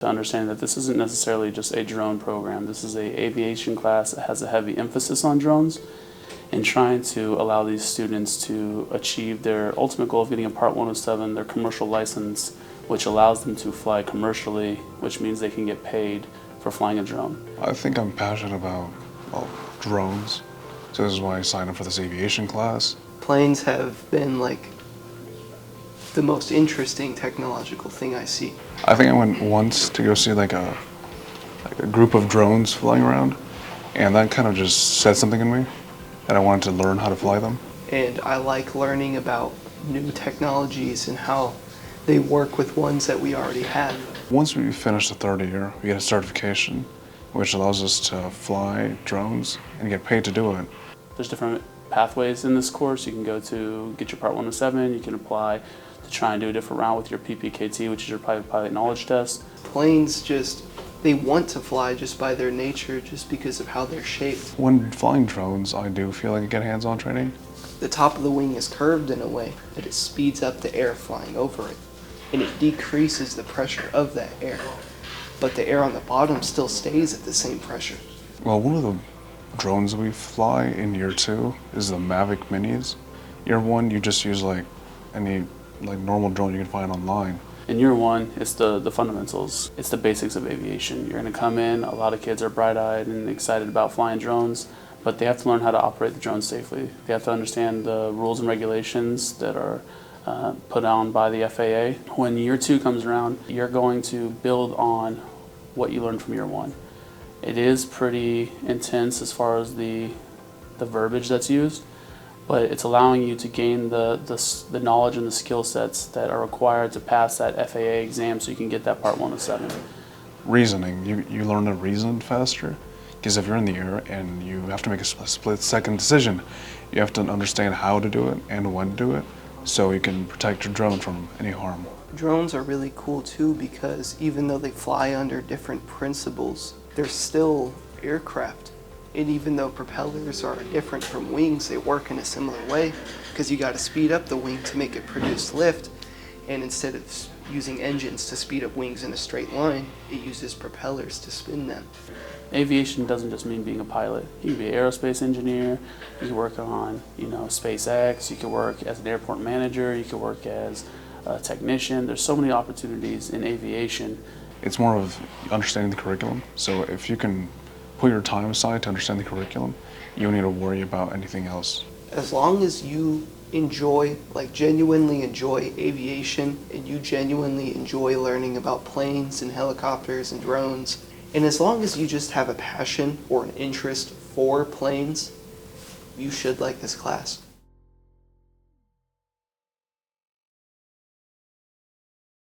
To understand that this isn't necessarily just a drone program. This is a aviation class that has a heavy emphasis on drones and trying to allow these students to achieve their ultimate goal of getting a Part 107, their commercial license, which allows them to fly commercially, which means they can get paid for flying a drone. I think I'm passionate about, well, drones, so this is why I signed up for this aviation class. Planes have been like the most interesting technological thing I see. I think I went once to go see like a group of drones flying around, and that kind of just said something in me that I wanted to learn how to fly them. And I like learning about new technologies and how they work with ones that we already have. Once we finish the third year, we get a certification, which allows us to fly drones and get paid to do it. There's different pathways in this course. You can go to get your Part 107, you can apply to try and do a different route with your PPKT, which is your private pilot knowledge test. Planes they want to fly just by their nature, just because of how they're shaped. When flying drones, I do feel like I get hands-on training. The top of the wing is curved in a way that it speeds up the air flying over it, and it decreases the pressure of that air. But the air on the bottom still stays at the same pressure. Well, one of the drones we fly in year 2 is the Mavic Minis. Year 1, you just use like any normal drone you can find online. In year 1, it's the fundamentals. It's the basics of aviation. You're going to come in, a lot of kids are bright-eyed and excited about flying drones, but they have to learn how to operate the drone safely. They have to understand the rules and regulations that are put on by the FAA. When year 2 comes around, you're going to build on what you learned from year 1. It is pretty intense as far as the verbiage that's used, but it's allowing you to gain the knowledge and the skill sets that are required to pass that FAA exam so you can get that Part 107. Reasoning, you learn to reason faster, because if you're in the air and you have to make a split-second decision, you have to understand how to do it and when to do it, so you can protect your drone from any harm. Drones are really cool too, because even though they fly under different principles, they're still aircraft. And even though propellers are different from wings, they work in a similar way, because you got to speed up the wing to make it produce lift, and instead of using engines to speed up wings in a straight line, it uses propellers to spin them. Aviation doesn't just mean being a pilot. You can be an aerospace engineer, you can work on SpaceX, you can work as an airport manager, you can work as a technician. There's so many opportunities in aviation. It's more of understanding the curriculum, so if you can put your time aside to understand the curriculum, you don't need to worry about anything else. As long as you enjoy, genuinely enjoy aviation, and you genuinely enjoy learning about planes and helicopters and drones, and as long as you just have a passion or an interest for planes, you should like this class.